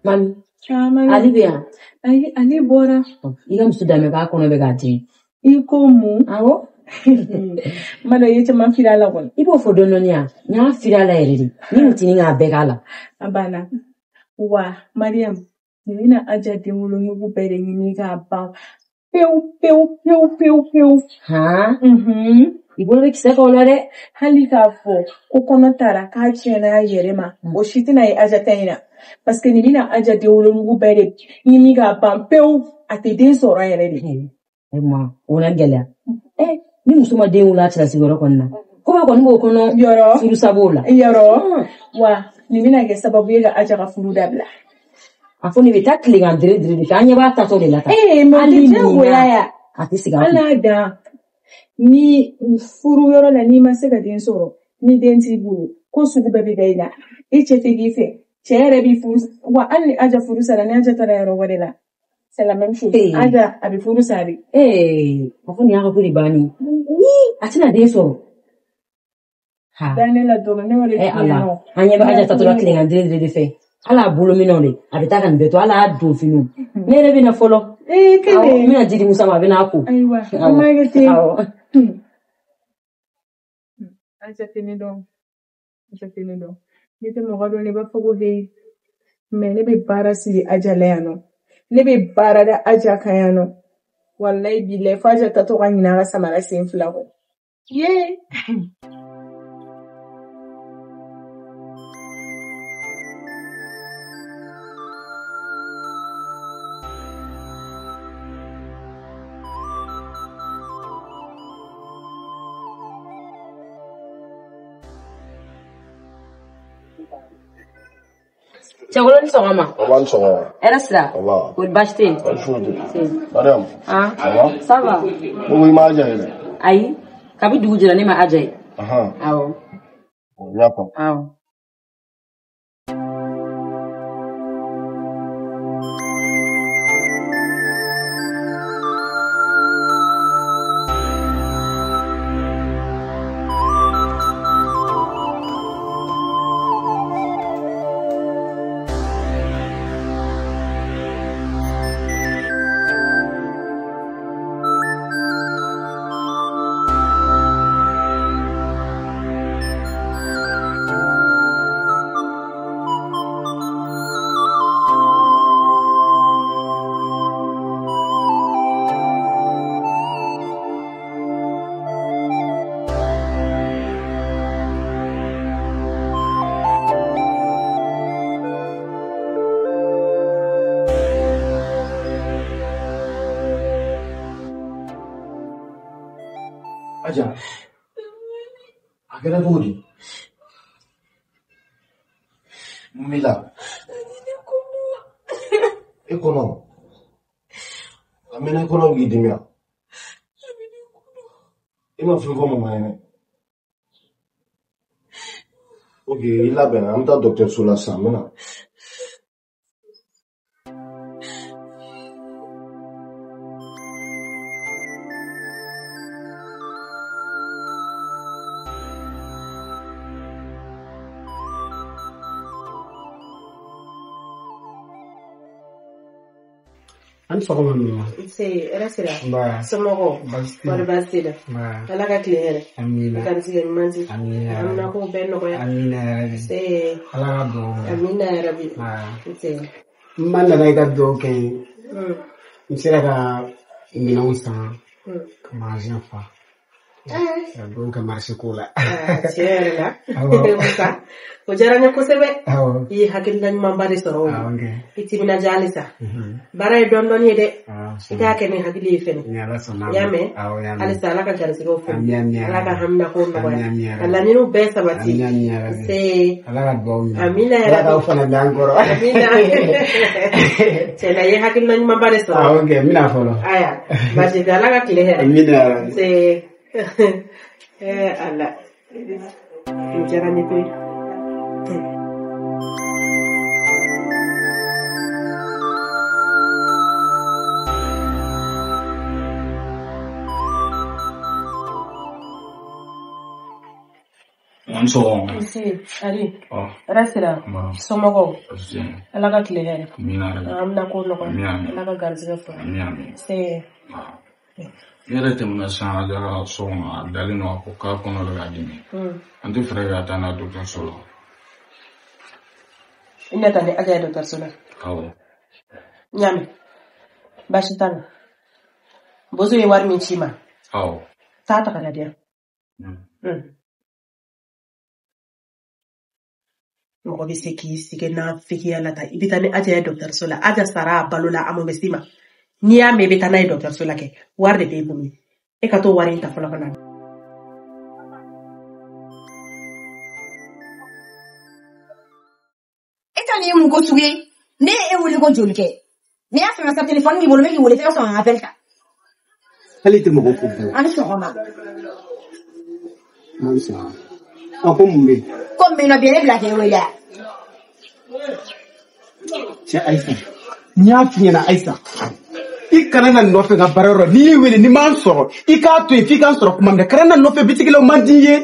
Mami. Mami. Ali bien. Ali bora. Iga msudame ba kono be gati. Iko mu. Awo. Mado yete man firala won. Ibo fodono nya firala eriri. Ni mutini nga begala. Abana. Wa Mariam. Nina aja demulu ngugu bere ni ga ba. Peu. Ha? Ibo be kise ko lore hali ka fo ko kono tara ka chena yerema. O shitina e aja tayina. Parce que nina aja demulu ngugu bere ni ga ba peu ate den soro yeredi. Ema, ona gela. Ni musuma den wula tira sigoro konna. Kuma ko ngo kono yoro furu sabola. Yoro. Wa nimina ge sababu yega aja ka furu dabla. Afoni bita klinga dire anya ba ta so de lata. Ali ni ya. Ati siga. Ala da. Ni furu yoro la ni ma se ga den soro. Ni den ti bu ko sugu bebe gaila. Chete gife. Chere bi furu wa ali aja furu sara ni aja tara yoro wadela. C'est la même chose. Aja abi furu sari. Afoni ya ko bani. Atina den soro. Ha. Daniela dolo ne wale ala. Anya ba aja tatura klinga dire fe. Ala bolo minole abita kan beto ala do finu nere bina folo kene mina jidi musa ma bina ko aiwa amagete aja tini do nite mo gado ne ba fogo he me ne be bara siri aja leano ne be bara da aja kayano wallahi bile faja tato kanyina ga samara sin flago ye Chagolo ni songama. Aban songo. Era sira. Allah. Ko bashte. Madam. Ça va? Oui, ma ajaye. Ayi. Kabi dugu jira ni ma ajaye. Aha. Awo. Yapa. Awo. Aja. Agora guri. Mila. Ekono. Amena ekono gidimia. Ima fungo mama ene. Okay, ila bena amta Dr. Sula Samena. An sɔgɔma mama. Era sira. Ba. Somɔgɔw. Wari baasi tɛ. Ba. Ala ka tile hɛrɛ. Amina. Garisɛgɛ ɲuman di. Amina. Amina ko bɛɛ nɔgɔya. Amina yarabi. Ala ka dugawu kɛ. Amina yarabi. N ma nana i ka dugawu kɛ n ye. N sera ka minɛnw san ka magazin fa. Ka dugawu kɛ marché ko la. Tiɲɛ yɛrɛ la. Musa. O diyara n ye kosɛbɛ. I ye hakilina ɲumanba de sɔrɔ o la. I timinadiya halisa. Baara ye dɔɔni ye dɛ. I k'a kɛ ni hakili ye fɛnɛ. I y'a mɛn? Halisa Ala ka garisɛgɛw fɛnɛ. Ala ka hamina ko nɔgɔya. Ka laɲiniw bɛɛ sabati. Ala ka dugawu ɲɛ. Amina yɛrɛ. Ala k'aw fana bɛn an kɔrɔ. Amina. Tiɲɛna i ye hakilina ɲumanba de sɔrɔ. N bɛna fɔlɔ. Aya baasi tɛ Ala ka tile hɛrɛ. Amina yarabi. Ala. O diyara n ye koyi. Manso. Si, Ali. Rasira. Somogo. Alaga clear. I'm not going to Alaga Garzafo. Say. Yere temna sanga songa dalino ko ka kono la gini. Antu frega tana docteur solo. Inata ne aga docteur solo. Awo. Nyame. Bashitan. Bozo ye war min chima. Awo. Tata kana dia. Mo bi seki sike na fiki ala ta ibitane aja docteur solo. Aja sara balola amomesima. Nia me betana docteur Sola ke warde be bumi e ka to wari ta fola bana etani mu ko suge ne e wuli ko jolke ne ya sama sa téléphone mi bolo me ki wole fe so en appel ka halite mo ko ko ani so ona mansa ko mumbe ko me no bien bla ke wele ce Aisha nya finya na Aisha ikana na nofe ga bararo ni wele ni man soro ika to fi kan soro kuma me karana nofe bitigilo mandiye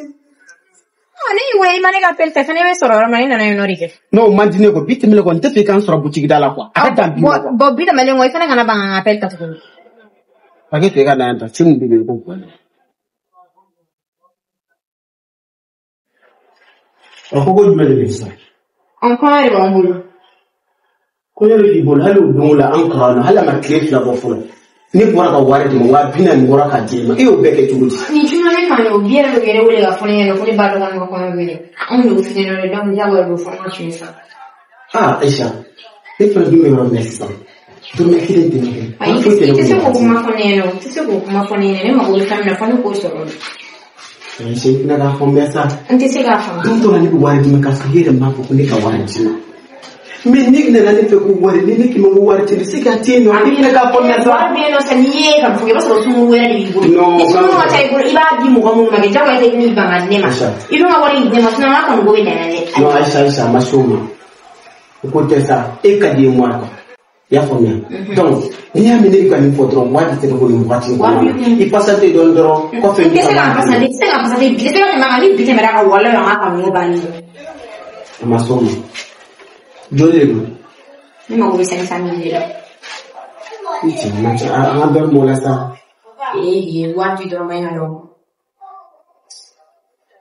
ani we mane ga pel tefane we soro mane na no rike no mandine ko bitimile ko nte fi kan soro butigi dala kwa aka dambi bo bita male ngoy fana kana banga pel ta ko ake te ga na anta chimu bibe ko ko ko ko jumele bisa encore bon boulot ko yele di bol halu dongola ankara hala ma clip la bofula ni bora ka wari di wa bina ni bora ka jema iyo beke tugudi ni tuna le kan o biere lo gere wole ga fone no ko ba do kan ko ko wele on do fine no le dam ya wa do fona chinsa Aisha e fra di me ro messa tu me kire di me ai ti se ko kuma fone no ti se ko kuma fone ne ma ko kam na fone ko so ni se na ga fo messa anti se ga fo dum to ni wari di me ka sa hire ma ko ni ka wari di mais ni ne la ne fe ko wari ni ki mo wari ti se ka ti no ni ne ka fo messa wari no sa ni ka fo ba so su wera di bu no ma ta ko iba di mo mo ma ke jawa te ni ba ne ma ido ma wari ne ma na ma kan go ne ne no Aisha ma shoma ko tesa e ka di mo ko ya fo mi donc ni ya mi ne ka ni fo trop wadi te ko ni wati ko i passate don doro ko fe ni se ka passate bi te ma ni bi te mera ka wala ma ka mo ba ni ma shoma jole ko ni ma go se ni famille la iti ma a ber mo la sa wadi do mai no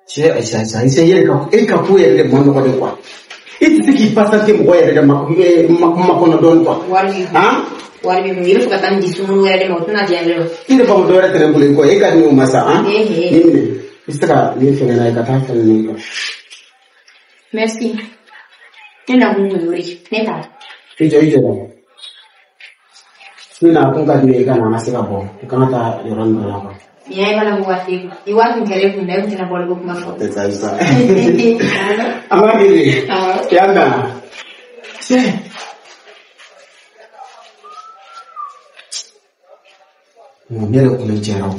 che Aisha ise yere ka e ka pu yere mo no ko de kwa iti tiki passate mo yere de ma ko no don kwa ha wari mi yiro ka tan disunu wera de mo tuna dialo inde ba mo do rete ko ko e ka ni o masa ha ni ne istaka ni fe na ka ta fe ni ko merci ina bungu yuri neta ijo da sina ko ka ni ka na masika bo kana ta yoran do la ko ya iba la buati igual que le fundé un bol go kuma fo te taisa amagiri yanda se no mere ko le jero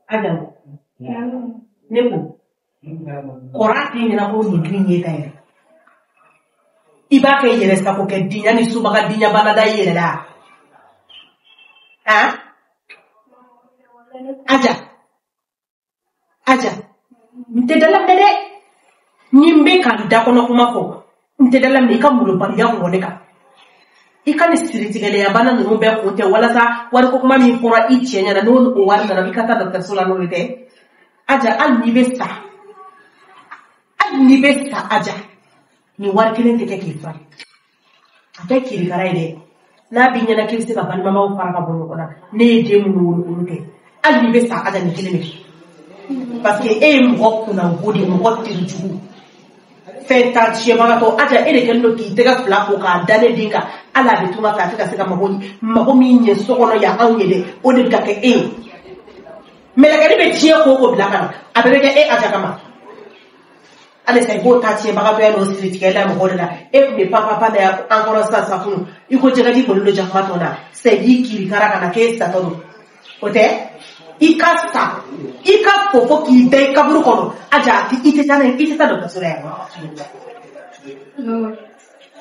Adam nebu korati ni na ko ni grinye tay iba ke yere sa ko ke dinya ni suba ka dinya bana da yere da ha aja nte dalam dede nimbe kan da kono kuma ko nte dalam ni kan mulo bari ya ko ne ka ikani siritigele ya bana no be ko te wala sa war ko kuma mi fora ichi nya na no o war na bikata da persona no de aja al ni besta aja ni war kelen te ke fa ata kiri garai de na binya na kirsi ka ban mama o fara ka bono ona ne de mu no ke al ni besta aja ni kelen parce que mo ko na godi mo ko tiruju feta chie bagato aja ere kello ki tega fla ko ka dane dinga ala be tuma fa ka se ka mago mi nye so kono ya an yede o de ka ke mais la gadi be tie ko bla kana abere ke aja kama ale sai go ta tie baga to ya no street ke la mo hoda be papa da encore ça funu iko je gadi ko lo jama to na sai yiki kara kana ke sta to ote ikasta fofo ki de kaburu kono aja ti ite tana do kasura ya no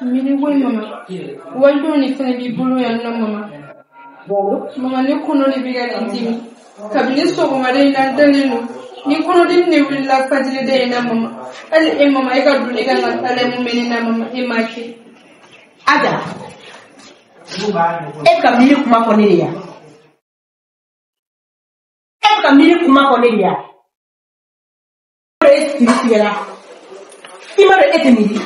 mini boy mama wando ni fene bi bulu ya na mama mama ne kono le biga intimi kabine so ko mare na dalino ni kono dim ne willa fajile de na mama ale mama e ga dule ga na tale mu meni na mama e machi aja e kabine kuma ko ne ya kamili kuma konelia prestisiela imare etemili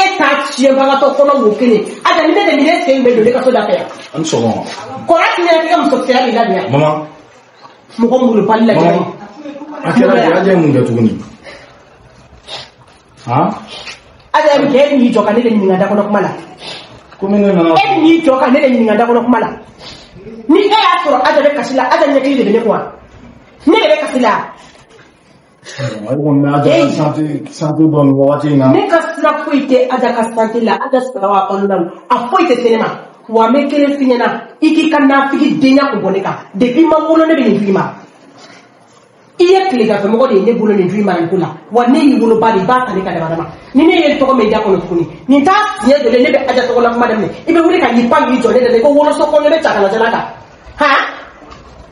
eta chie baga to kono mukene ada ni de mire se ngbe de ka so da fe am so bon ko ati ne ka mso se ali labia mama mo ko mu pali la jari akira aje mu ga tuguni ha ada mi ke ni joka ne de ni ngada kono kumala kumene na ni joka ne de ni ngada kono kumala ni e atoro ada de kasila ada ne ke de ne kwa ne be kasila ay won na ada santu don wati na ne kasila fuite ada kasantila ada sawa ondan a fuite tenema wa me kele finyana iki kana fiki denya ko boneka depuis mangulo ne be ni fima iye kliga ko mo de ne bulo ni fima en kula wa ne ni bulo bali ba ta ne ka dama ni ne yel to ko me ja ko no kuni ni ta ye de ne be aja to ko la madam ne ibe wuri ka yi pa yi jole de ko wolo so ko ne be chakala jalaka ha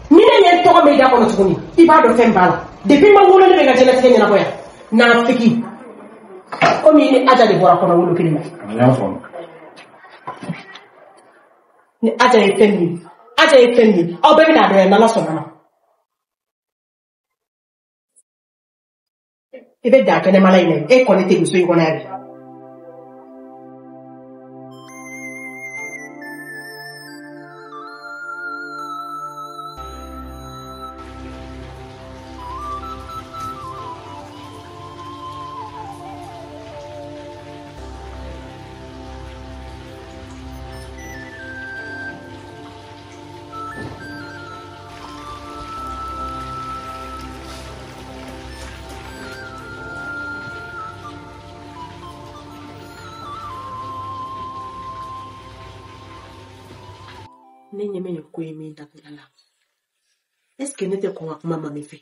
ni ne yel to ko me ja ko no kuni iba do fembala depuis mangulo ne be ga jela tenya na boya na fiki ko mi ni aja de bora ko no wolo kilima ya fo ni aja e fendi o be na de na la so na ibe da kene mala ine e ko ne te so iko na ari nenye me ko yemi ndakala est-ce que n'était ko kuma mami fe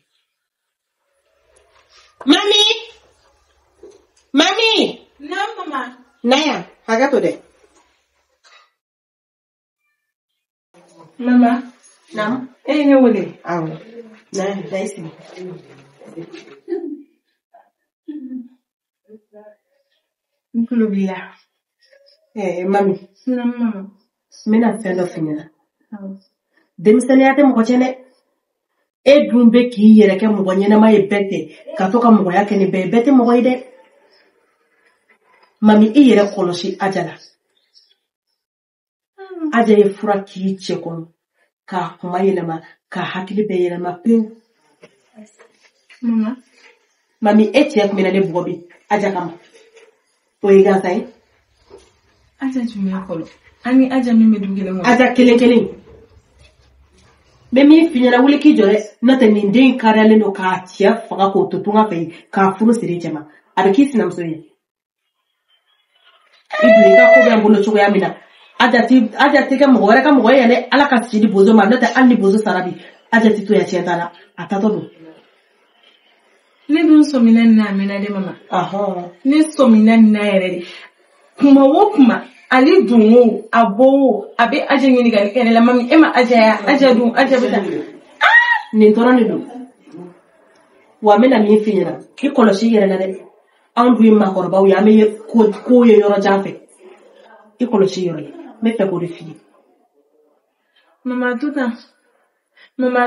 mami na mama naya hagato de mama nam ne wole awo na daisi nkulubia mami na mama mena fendo finina demisaniate mo chene e dumbe ki yere ke mo nyene ma ebete katoka mo yake ni bebete mo ide mami e yere koloshi ajala aja ye fura ki cheko ka kuma yele ma ka hakili be yele ma pe mama mami e tiek mena le bobi aja kama o iga sai aja jume kolo ani aja mimi dugile mo aja kelen be mi finyana wuli ki jore na te ni ndin karale no ka tia faga ko tutunga fe ka furu sire jama abe kisi na msoye ibu ka ko be ambulo chuko ya mina aja ti ka mo wara ka mo ya ne ala ka sidi bozo ma na te anni bozo sarabi aja ti to ya chientala atato do ne dun so minan na mina de mama aha ne so minan na yere kuma wo kuma ali dunwo abo abe aja ngini ga kene la mami ema aja dun aja beta ni tora ni do wa mena mi finyana ki koloshi yere na de andu ma korba ya me ko ye yoro jafe ki koloshi yoro me fe ko refi mama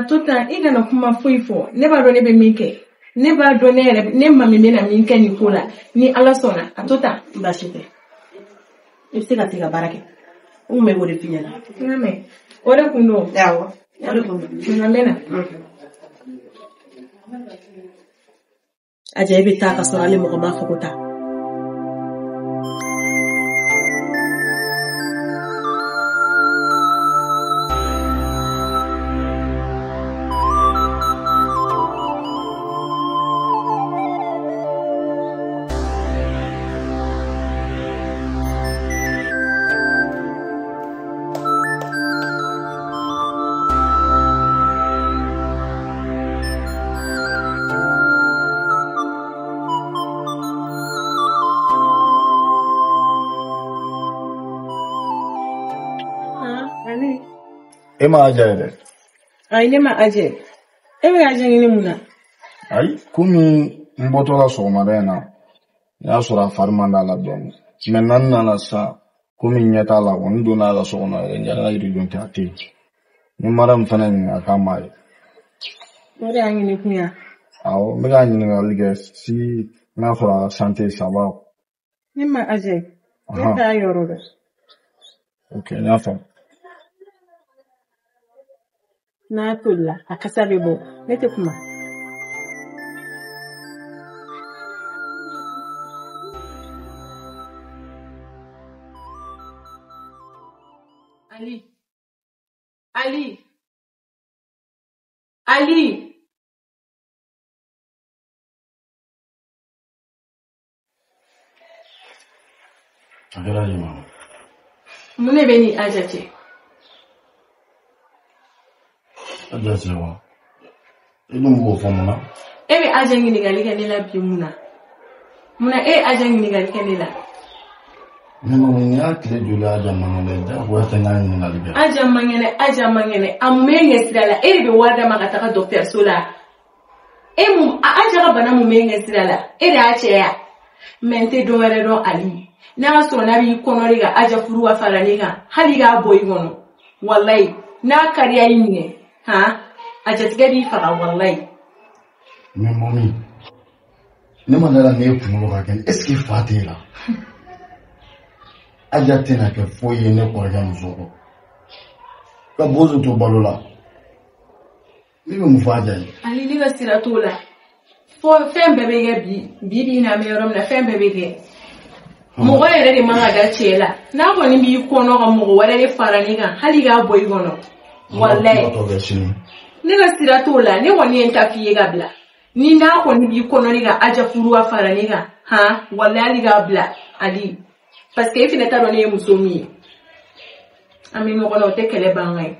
tuta iga na kuma fuifo ne ba do ne be mike ne ba do ne mami me na minke ni kula ni ala sona atuta ba shite ifika tiga barake ume wole finyana ngame ore kuno yawo ore kuno ngamena aje bita ka sorale mo ma fakota Ema aja Ai ne ma aje. Ebe aje ni muna. Ai kumi mboto la sogomada na. Ya sura farmanda la don. Menan na la sa kumi nyata la wondo na la sogona njala iri jonte ati. Ni maram fana ni akama. Ore angi ni kunya. Awo mega ni ngalige si na sura santé saba. Ni ma aje. Yata yoro. Okay, nafa. Na tulla akasabebo. Nete kuma. Ali. Agora aí, mano. Mune beni ajace. Ajace wa. Ilu go famuna. Ebe ajangi ni gali kanela bi muna. Muna ajangi ni gali kanela. Nemo nya kile jula jamangene da wata ngani ni naliga. Ajamangene amenge sidala ebe wada makataka docteur sola. Ajaga bana mumenge sidala ebe acheya. Mente do were do ali. Na so na bi konoriga aja furu wa faraniga haliga boy gono. Wallahi na kariya yinne. Ha? Aja tigadi fara wallahi. Nemo mi. Nema nala ne kumulo kaken eske fatira. Aja tena ke foye ne korga muzoko. Ka bozo to balola. Nibe mufaja yi. Ali liga siratola. Fo fembe bege bi na merom na fembe bege. Mogo yere de manga da chela. Na ko ni bi kono ga mogo wala de farani ga hali ga boy gono. Wallahi. Liga siratola ne woni entafiye ga bla. Ni na ko ni bi kono ni ga aja furu wa farani ga. Ha, wallahi ga bla. Ali. Parce que il finit à donner musomi. Ami mo kono te kele bangay.